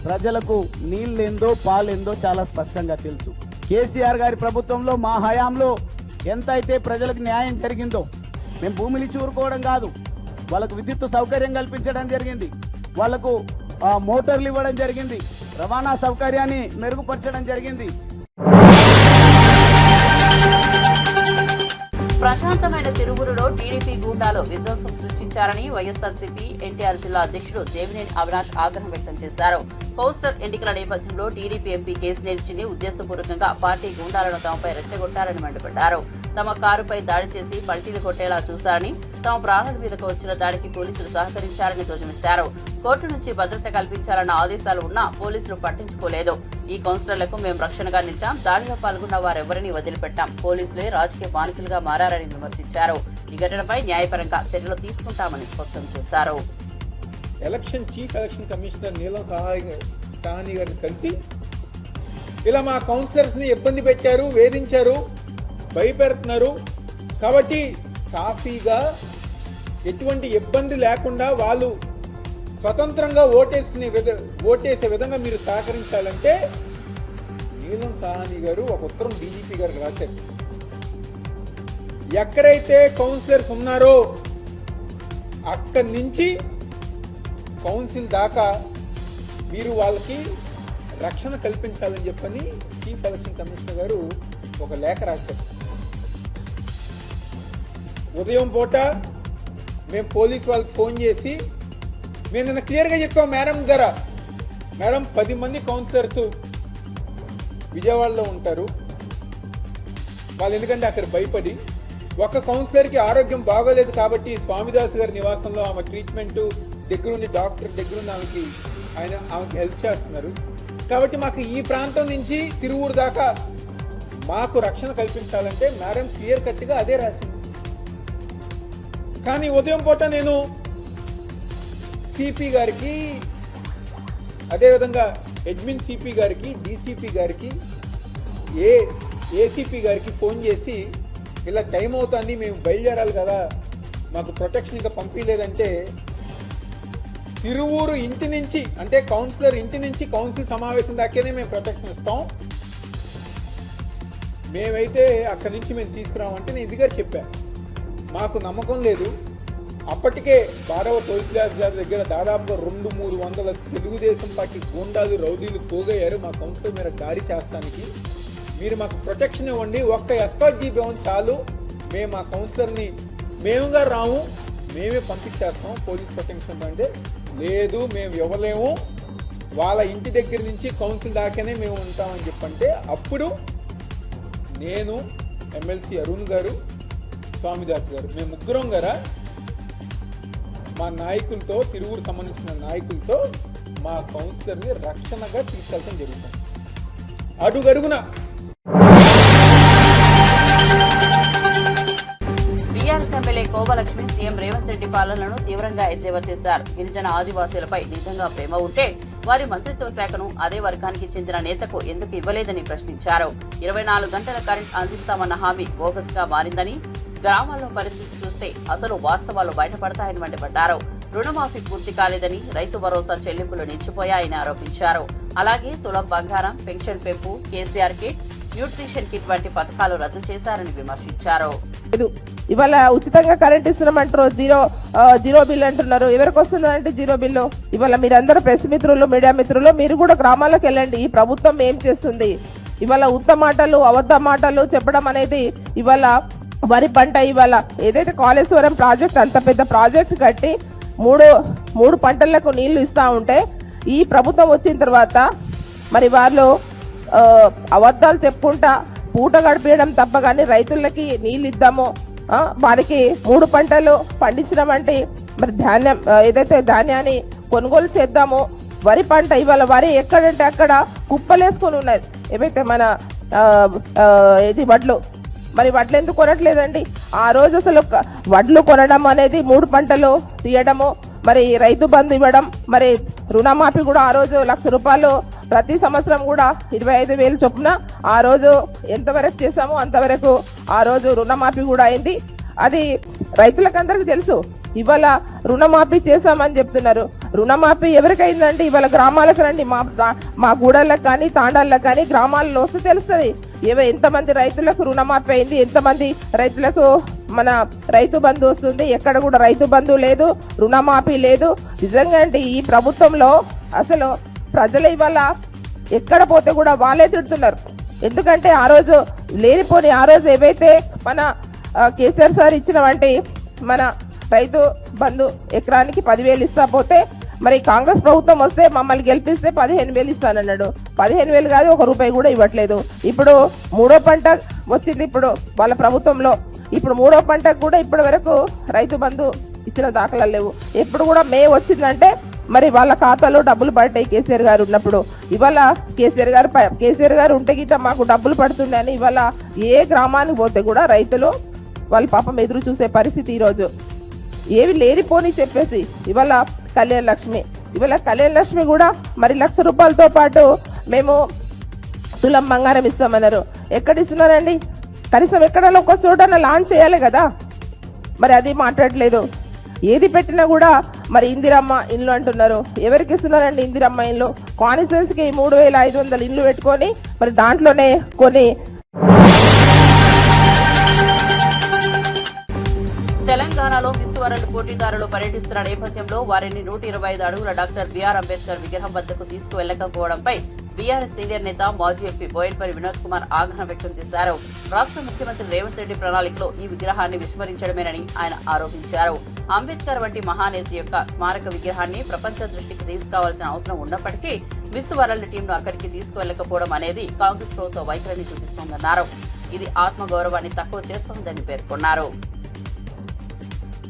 ప్రజలకు నీళ్ళేందో పాలేందో చాలా స్పష్టంగా తెలుసు. కేసీఆర్ గారి ప్రభుత్వంలో మా హయాంలో ఎంతైతే ప్రజలకు న్యాయం జరిగిందో, మేము భూమిని చూరుకోవడం కాదు, వాళ్ళకు విద్యుత్ సౌకర్యం కల్పించడం జరిగింది, వాళ్లకు మోటార్లు ఇవ్వడం జరిగింది, రవాణా సౌకర్యాన్ని మెరుగుపరచడం జరిగింది. ప్రశాంతమైన తిరువురులో టీడీపీ గూండాలు విధ్వంసం సృష్టించారని వైఎస్ఆర్సీపీ ఎన్టీఆర్ జిల్లా అధ్యక్షుడు దేవినేని అవినాష్ ఆగ్రహం వ్యక్తం చేశారు. కౌన్సిలర్ ఎన్నికల నేపథ్యంలో టీడీపీ ఎంపీ కేసినేని చిన్ని ఉద్దేశపూర్వకంగా పార్టీ గూండాలను తమపై రెచ్చగొట్టారని మండిపడ్డారు. తమ కారుపై దాడి చేసి పల్టీలు కొట్టేలా చూశారని, తమ ప్రాణాల మీదకు వచ్చిన దాడికి పోలీసులు సహకరించారని ధ్వజమెత్తారు. కోర్టు నుంచి భద్రత కల్పించాలన్న ఆదేశాలు ఉన్నా పోలీసులు పట్టించుకోలేదు. ఈ కౌన్సిలర్లకు మేము రక్షణగా నిలిచాం, దాడిలో పాల్గొన్న వారెవరిని వదిలిపెట్టాం, పోలీసులే రాజకీయ బానిసలుగా మారారని విమర్శించారు. ఈ ఘటనపై న్యాయపరంగా చర్యలు తీసుకుంటామని స్పష్టం చేశారు. చీఫ్ ఎలక్షన్ కమిషనర్ నీలం సాహ్ని గారిని కలిసి ఇలా మా కౌన్సిలర్స్ని ఇబ్బంది పెట్టారు, వేధించారు, భయపెడుతున్నారు, కాబట్టి సాఫీగా ఎటువంటి ఇబ్బంది లేకుండా వాళ్ళు స్వతంత్రంగా ఓటేసే విధంగా మీరు సహకరించాలంటే నీలం సాహ్ని గారు ఒక ఉత్తరం డీజీపీ గారికి రాశారు. ఎక్కడైతే కౌన్సిలర్స్ ఉన్నారో అక్కడి నుంచి కౌన్సిల్ దాకా మీరు వాళ్ళకి రక్షణ కల్పించాలని చెప్పని చీఫ్ ఎలక్షన్ కమిషనర్ గారు ఒక లేఖ రాశారు. ఉదయం పూట మేము పోలీస్ వాళ్ళకి ఫోన్ చేసి మేము నిన్న క్లియర్గా చెప్పాం మేడం 10 మంది కౌన్సిలర్స్ విజయవాడలో ఉంటారు, వాళ్ళు ఎందుకంటే అక్కడ భయపడి ఒక కౌన్సిలర్కి ఆరోగ్యం బాగోలేదు కాబట్టి స్వామిదాస్ గారి నివాసంలో ఆమె ట్రీట్మెంట్ దగ్గరుండి డాక్టర్ దగ్గరుండి ఆమెకి హెల్ప్ చేస్తున్నారు, కాబట్టి మాకు ఈ ప్రాంతం నుంచి తిరువూరు దాకా మాకు రక్షణ కల్పించాలంటే మేడం క్లియర్ కట్గా అదే రాసింది. కానీ ఉదయం పూట నేను సిపి గారికి, అదేవిధంగా అడ్మిన్ సిపి గారికి, డీసీపీ గారికి, ఏసీపీ గారికి ఫోన్ చేసి ఇలా టైం అవుతుంది, మేము బయలుదేరాలి కదా, మాకు ప్రొటెక్షన్ ఇంకా పంపించలేదంటే తిరువూరు ఇంటి నుంచి అంటే కౌన్సిలర్ ఇంటి నుంచి కౌన్సిల్ సమావేశం దాకానే మేము ప్రొటెక్షన్ ఇస్తాం, మేమైతే అక్కడి నుంచి మేము తీసుకురామంటే నేను ఇదిగా చెప్పాను. మాకు నమ్మకం లేదు. అప్పటికే 12వ టోల్ ప్లాజా దగ్గర దాదాపుగా 200-300 తెలుగుదేశం పార్టీ గూండాలు, రౌడీలు పోగయ్యారు మా కౌన్సిలర్ మీద దాడి చేస్తానికి. మీరు మాకు ప్రొటెక్షన్ ఇవ్వండి, ఒక్క ఎస్కాట్ జీప్ ఇవ్వండి చాలు, మేము ఆ కౌన్సిలర్ని మేముగా రాము, మేమే పంపించేస్తాం పోలీస్ ప్రొటెక్షన్ అంటే. లేదు మేము ఇవ్వలేము, వాళ్ళ ఇంటి దగ్గర నుంచి కౌన్సిల్ దాకానే మేము ఉంటామని చెప్పంటే అప్పుడు నేను, ఎమ్మెల్సీ అరుణ్ గారు, స్వామిదాస్ గారు, మేము ముగ్గురం గారా మా నాయకులతో, తిరువూరు సంబంధించిన నాయకులతో మా కౌన్సిలర్ని రక్షణగా తీసుకెళ్ళడం జరుగుతుంది. అడుగడుగున BRS MLA Kova Lakshmi CM Revanth Reddy పాలనను తీవ్రంగా ఎద్దేవా చేశారు. గిరిజన ఆదివాసీలపై నిజంగా ప్రేమ ఉంటే వారి మంత్రిత్వ శాఖను అదే వర్గానికి చెందిన నేతకు ఎందుకు ఇవ్వలేదని ప్రశ్నించారు. 24 గంటల కరెంట్ అందిస్తామన్న హామీ బోగస్ గా మారిందని, గ్రామాల్లో పరిస్థితి చూస్తే అసలు వాస్తవాలు బయటపడతాయని మండిపడ్డారు. రుణమాఫీ పూర్తి కాలేదని, రైతు భరోసా చెల్లింపులు నిలిచిపోయాయని ఆరోపించారు. అలాగే తులం బంగారం, పెన్షన్ పెంపు, కేసీఆర్ కిట్, న్యూట్రిషన్ కిట్ వంటి పథకాలు రద్దు చేశారని విమర్శించారు. ఇవాళ ఉచితంగా కరెంట్ ఇస్తున్నామంటారు, జీరో బిల్ అంటున్నారు. ఎవరికి వస్తుందంటే జీరో బిల్లు? ఇవాళ మీరందరూ ప్రెస్ మిత్రులు, మీడియా మిత్రులు, మీరు కూడా గ్రామాలకు వెళ్ళండి. ఈ ప్రభుత్వం ఏం చేస్తుంది? ఇవాళ ఉత్త మాటలు, అబద్ధ మాటలు చెప్పడం అనేది, ఇవాళ వరి పంట, ఇవాళ ఏదైతే కాళేశ్వరం ప్రాజెక్ట్ అంత పెద్ద ప్రాజెక్ట్ కట్టి మూడు పంటలకు నీళ్లు ఇస్తా ఉంటే ఈ ప్రభుత్వం వచ్చిన తర్వాత మరి వాళ్ళు అబద్ధాలు చెప్పుకుంటా పూట గడిపేయడం తప్ప కానీ రైతులకి నీళ్ళు ఇద్దాము, వారికి 3 పంటలు పండించడం అంటే మరి ధాన్యం ఏదైతే ధాన్యాన్ని కొనుగోలు చేద్దాము. వరి పంట ఇవాళ వరి ఎక్కడంటే అక్కడ కుప్పలేసుకొని ఉన్నది. ఏవైతే మన ఇది వడ్లు, మరి వడ్లు ఎందుకు కొనట్లేదండి? ఆ రోజు అసలు వడ్లు కొనడం అనేది 3 పంటలు తీయడము, మరి రైతు బంధు ఇవ్వడం, మరి రుణమాఫీ కూడా ఆ రోజు 1,00,000 రూపాయలు ప్రతి సంవత్సరం కూడా 25,000 చొప్పున ఆ రోజు ఎంతవరకు చేసామో అంతవరకు ఆ రోజు రుణమాఫీ కూడా అయింది. అది రైతులకు అందరికీ తెలుసు. ఇవాళ రుణమాఫీ చేశామని చెప్తున్నారు. రుణమాఫీ ఎవరికైందంటే ఇవాళ గ్రామాలకు రండి, మా గూడళ్ళకు కానీ తాండాలకు కానీ గ్రామాల్లో వస్తే తెలుస్తుంది ఎంతమంది రైతులకు రుణమాఫీ అయింది, ఎంతమంది రైతులకు మన రైతు బంధు వస్తుంది. ఎక్కడ కూడా రైతు బంధు లేదు, రుణమాఫీ లేదు. నిజంగా అంటే ఈ ప్రభుత్వంలో అసలు ప్రజలు ఇవాళ ఎక్కడ పోతే కూడా వాళ్ళే తిడుతున్నారు. ఎందుకంటే ఆ రోజు లేనిపోని ఆ రోజు ఏవైతే మన కేసీఆర్ సార్ ఇచ్చినవంటి మన రైతు బంధు ఎకరానికి 10,000 ఇస్తా పోతే, మరి కాంగ్రెస్ ప్రభుత్వం వస్తే మమ్మల్ని గెలిపిస్తే 15,000 ఇస్తానన్నాడు. 15,000 కాదు, 1 రూపాయి కూడా ఇవ్వట్లేదు. ఇప్పుడు 3వ పంట వచ్చింది ఇప్పుడు వాళ్ళ ప్రభుత్వంలో. ఇప్పుడు 3వ పంటకు కూడా ఇప్పటి వరకు రైతు బంధు ఇచ్చిన దాఖలాలు లేవు. ఎప్పుడు కూడా మే వచ్చిందంటే మరి వాళ్ళ ఖాతాలో డబ్బులు పడ్డాయి కేసీఆర్ గారు ఉన్నప్పుడు. ఇవాళ కేసీఆర్ గారు ఉంటే గిట్ట మాకు డబ్బులు పడుతున్నాయని ఇవాళ ఏ గ్రామానికి పోతే కూడా రైతులు వాళ్ళ పాపం ఎదురు చూసే పరిస్థితి. ఈరోజు ఏవి లేనిపోని చెప్పేసి ఇవాళ కళ్యాణ లక్ష్మి కూడా మరి 1,00,000 రూపాయలతో పాటు మేము తులం బంగారం ఇస్తామన్నారు. ఎక్కడ ఇస్తున్నారండి? కనీసం ఎక్కడైనా ఒక చోట లాంచ్ చేయాలి కదా, మరి అది మాట్లాడలేదు. ఏది పెట్టినా కూడా మరి ఇందిరమ్మ ఇల్లు అంటున్నారు. ఎవరికి ఇస్తున్నారండి ఇందిరమ్మ ఇల్లు? కాన్స్టిట్యున్సీకి 3,500 ఇల్లు పెట్టుకొని మరి దాంట్లోనే కొన్ని. తెలంగాణలో మిస్ వరల్డ్ పోటీదారులు పర్యటిస్తున్న నేపథ్యంలో వారిని 125 అడుగుల డాక్టర్ బిఆర్ అంబేద్కర్ విగ్రహం వద్దకు తీసుకువెళ్లకపోవడంపై బీఆర్ఎస్ సీనియర్ నేత మాజీ ఎంపీ బోయిన్పల్లి వినోద్ కుమార్ ఆగ్రహం వ్యక్తం చేశారు. రాష్ట్ర ముఖ్యమంత్రి రేవంత్ రెడ్డి ప్రణాళికలో ఈ విగ్రహాన్ని విస్మరించడమేనని ఆయన ఆరోపించారు. అంబేద్కర్ వంటి మహానేత యొక్క స్మారక విగ్రహాన్ని ప్రపంచ దృష్టికి తీసుకురావాల్సిన అవసరం ఉన్నప్పటికీ మిస్ వరల్డ్ టీంను అక్కడికి తీసుకువెళ్లకపోవడం అనేది కాంగ్రెస్ ప్రభుత్వ వైఖరిని చూపిస్తోందన్నారు. ఇది ఆత్మగౌరవాన్ని తక్కువ చేస్తోందని పేర్కొన్నారు.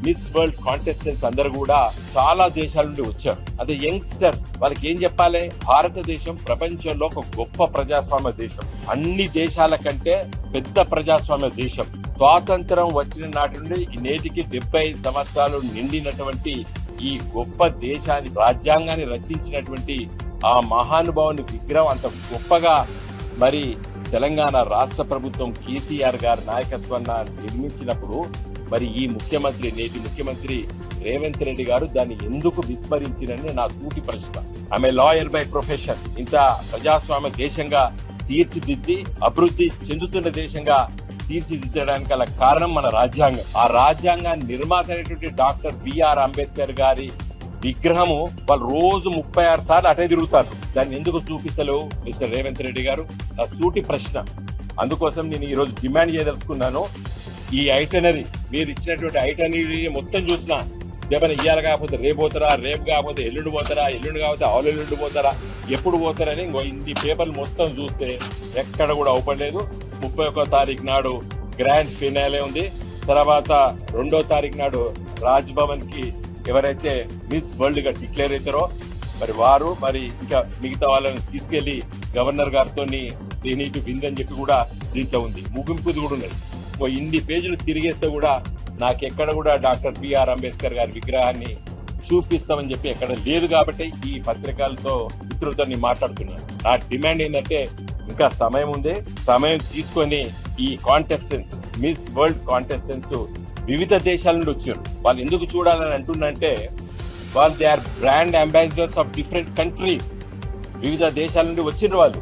మిస్ వరల్డ్ కాంటెస్టెంట్స్ అందరూ కూడా చాలా దేశాల నుండి వచ్చారు. అదే యంగ్స్టర్స్, వాళ్ళకి ఏం చెప్పాలి? భారతదేశం ప్రపంచంలో ఒక గొప్ప ప్రజాస్వామ్య దేశం, అన్ని దేశాల కంటే పెద్ద ప్రజాస్వామ్య దేశం. స్వాతంత్రం వచ్చిన నాటి నుండి నేటికి 75 సంవత్సరాలు నిండినటువంటి ఈ గొప్ప దేశాన్ని, రాజ్యాంగాన్ని రచించినటువంటి ఆ మహానుభావుని విగ్రహం అంత గొప్పగా మరి తెలంగాణ రాష్ట్ర ప్రభుత్వం కేసీఆర్ గారి నాయకత్వాన్ని నిర్మించినప్పుడు మరి ఈ ముఖ్యమంత్రి, నేటి ముఖ్యమంత్రి రేవంత్ రెడ్డి గారు దాన్ని ఎందుకు విస్మరించినని నా సూటి ప్రశ్న. ఆమె లాయర్ బై ప్రొఫెషన్. ఇంత ప్రజాస్వామ్య దేశంగా తీర్చిదిద్ది అభివృద్ధి చెందుతున్న దేశంగా తీర్చిదిద్దడానికి గల కారణం మన రాజ్యాంగం. ఆ రాజ్యాంగాన్ని నిర్మాత అయినటువంటి డాక్టర్ బిఆర్ అంబేద్కర్ గారి విగ్రహము వాళ్ళు రోజు 36 సార్లు అటే తిరుగుతారు. దాన్ని ఎందుకు చూపిస్తలేవు మిస్టర్ రేవంత్ రెడ్డి గారు? నా సూటి ప్రశ్న. అందుకోసం నేను ఈ రోజు డిమాండ్ చేయదలుచుకున్నాను, ఈ ఐటనరీ మీరు ఇచ్చినటువంటి ఐటనరీ మొత్తం చూసినా ఏమైనా ఇయ్యాలి కాకపోతే రేపు పోతారా, రేపు కాకపోతే ఎల్లుండి పోతారా, ఎల్లుండి కాకపోతే ఎల్లుండి పోతారా, ఎప్పుడు పోతారని ఇన్ని పేపర్లు మొత్తం చూస్తే ఎక్కడ కూడా అవపడలేదు. 31వ తారీఖు నాడు గ్రాండ్ ఫినాలే ఉంది. తర్వాత 2వ తారీఖు నాడు రాజ్ భవన్ కి ఎవరైతే మిస్ వరల్డ్ గా డిక్లేర్ అవుతారో మరి వారు మరి ఇంకా మిగతా వాళ్ళని తీసుకెళ్లి గవర్నర్ గారితో దీనికి విందని చెప్పి కూడా దీంట్లో ఉంది. ముగింపుది కూడా ఉన్నది. ఇన్ని పేజీలు తిరిగేస్తే కూడా నాకెక్కడ కూడా డాక్టర్ బిఆర్ అంబేద్కర్ గారి విగ్రహాన్ని చూపిస్తామని చెప్పి ఎక్కడ లేదు. కాబట్టి ఈ పత్రికలతో మిత్రులతో నేను మాట్లాడుతున్నాను. నా డిమాండ్ ఏంటంటే ఇంకా సమయం ఉంది, సమయం తీసుకొని ఈ కాంటెస్టెంట్స్, మిస్ వరల్డ్ కాంటెస్టెంట్స్ వివిధ దేశాల నుండి వచ్చారు. వాళ్ళు ఎందుకు చూడాలని అంటున్నంటే వాళ్ళు they are brand ambassadors of different countries. వివిధ దేశాల నుండి వచ్చిన వాళ్ళు.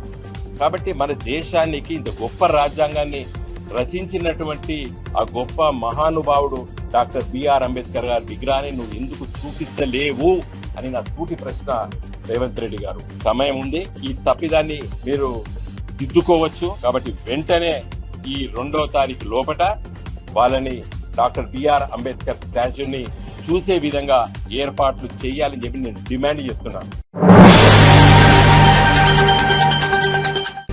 కాబట్టి మన దేశానికి ఇంత గొప్ప రాజ్యాంగాన్ని రచించినటువంటి ఆ గొప్ప మహానుభావుడు డాక్టర్ బిఆర్ అంబేద్కర్ గారి విగ్రహాన్ని నువ్వు ఎందుకు చూపించలేవు అని నా సూటి ప్రశ్న రేవంత్ రెడ్డి గారు. సమయం ఉంది, ఈ తప్పిదాన్ని మీరు దిద్దుకోవచ్చు. కాబట్టి వెంటనే ఈ 2వ తారీఖు లోపట వాళ్ళని డాక్టర్ బిఆర్ అంబేద్కర్ స్టాచ్యూని చూసే విధంగా ఏర్పాట్లు చేయాలని చెప్పి నేను డిమాండ్ చేస్తున్నాను.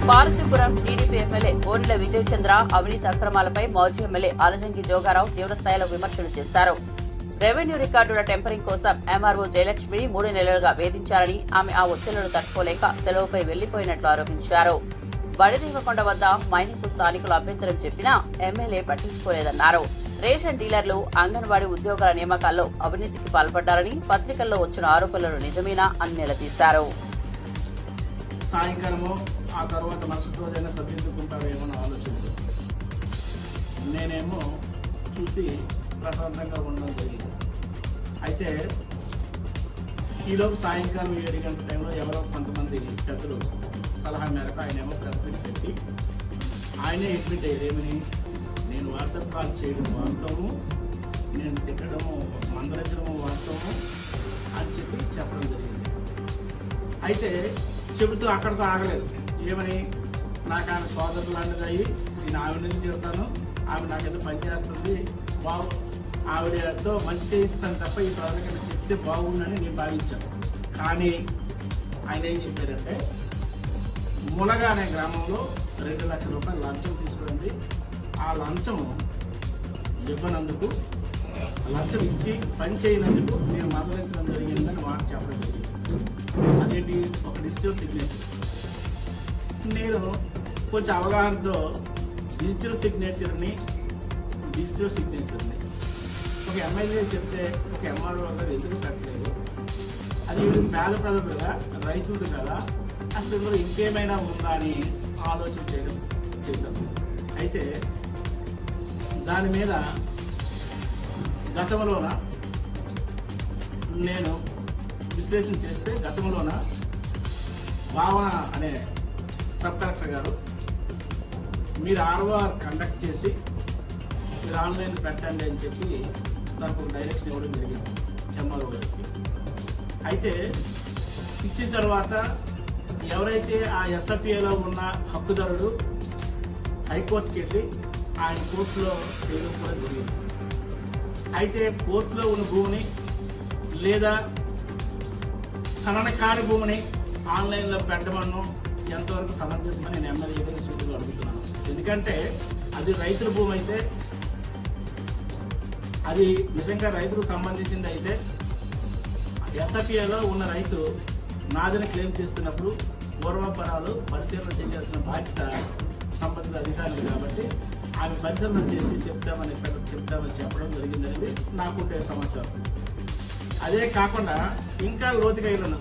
పార్వతీపురం టీడీపీ ఎమ్మెల్యే బోర్ల విజయ్ చంద్ర అవినీతి అక్రమాలపై మాజీ ఎమ్మెల్యే ఆలజంగి జోగారావు తీవ్రస్థాయిలో విమర్శలు చేశారు. రెవెన్యూ రికార్డుల టెంపరింగ్ కోసం ఎంఆర్ఓ జయలక్ష్మిని 3 నెలలుగా వేధించారని, ఆమె ఆ ఒత్తిళ్లను తట్టుకోలేక సెలవుపై వెళ్లిపోయినట్లు ఆరోపించారు. బడిదేవకొండ వద్ద మైనింగ్ స్థానికులు అభ్యంతరం చెప్పినా ఎమ్మెల్యే పట్టించుకోలేదన్నారు. రేషన్ డీలర్లు, అంగన్వాడీ ఉద్యోగాల నియామకాల్లో అవినీతికి పాల్పడ్డారని, పత్రికల్లో వచ్చిన ఆరోపణలు నిజమేనా అని నిలదీశారు. సాయంకాలము ఆ తర్వాత మరుసటి రోజైనా సరిదిద్దుకుంటారేమో అని ఆలోచనతో నేనేమో చూసి ప్రశాంతంగా ఉండడం జరిగింది. అయితే ఈలోపు సాయంకాలం 7 గంటల టైంలో ఎవరో కొంతమంది పెద్దలు సలహా మేరకు ఆయన ఏమో ప్రెస్ మీట్ పెట్టి ఆయనే అడ్మిట్ అయ్యారు. ఏమని, నేను వాట్సాప్ కాల్ చేయడం వాస్తవము, నేను తిట్టడము మందలించడము వాస్తవము అని చెప్పడం జరిగింది. అయితే చెబుతూ అక్కడితో ఆగలేదు. ఏమని, నాకు ఆమె సోదరులు లాంటిది అయ్యి నేను ఆవిడ నుంచి చెబుతాను, ఆమె నాకేదో పనిచేస్తుంది, ఆవిడతో మంచి చేయిస్తాను తప్ప ఈ ప్రాజెక్ట్ చెప్తే బాగుందని నేను భావించాను. కానీ ఆయన ఏం చెప్పారంటే, ములగ అనే గ్రామంలో 2 లక్షల రూపాయలు లంచం తీసుకుంది. ఆ లంచం ఇవ్వనందుకు, లంచం ఇచ్చి పని చేయనందుకు నేను మందలించడం జరిగిందని మాట చెప్పడం జరిగింది. అదేంటి, ఒక డిజిటల్ సిగ్నేచర్. నేను కొంచెం అవగాహనతో డిజిటల్ సిగ్నేచర్ని ఒక ఎమ్మెల్యే చెప్తే ఒక ఎంఆర్ఓ గారు ఎందుకు పెట్టలేదు? అది పేద ప్రజలు కదా, రైతులు కదా, అసలు ఇందులో ఇంకేమైనా ఉందా అని ఆలోచన చేశాను. అయితే దాని మీద గతంలోన నేను విశ్లేషణ చేస్తే, గతంలోన భావన అనే సబ్ కలెక్టర్ గారు మీరు ఆర్ఓఆర్ కండక్ట్ చేసి మీరు ఆన్లైన్ పెట్టండి అని చెప్పి దానికి ఒక డైరెక్షన్ ఇవ్వడం జరిగింది ఎంఆర్ఓ గారికి. అయితే ఇచ్చిన తర్వాత ఎవరైతే ఆ ఎస్ఎఫ్ఏలో ఉన్న హక్కుదారుడు హైకోర్టుకి వెళ్ళి ఆయన కోర్టులో ఎదుర్కోవడం జరిగింది. అయితే కోర్టులో ఉన్న భూమిని లేదా ఖనన కాని భూమిని ఆన్లైన్లో పెట్టమను ఎంతవరకు సమంజసమని నేను ఎమ్మెల్యే గారి సూటిగా అడుగుతున్నాను. ఎందుకంటే అది రైతుల భూమి అయితే, అది నిజంగా రైతులకు సంబంధించింది అయితే, ఎస్ఎఫ్ఏలో ఉన్న రైతు నాదని క్లెయిమ్ చేస్తున్నప్పుడు పూర్వపరాలు పరిశీలన చేయాల్సిన బాధ్యత సంబంధిత అధికారులు కాబట్టి ఆమె పరిశీలన చేసి చెప్తామని చెప్పడం జరిగిందనేది నాకుండే సమాచారం. అదే కాకుండా ఇంకా లోతుగా వెళ్ళను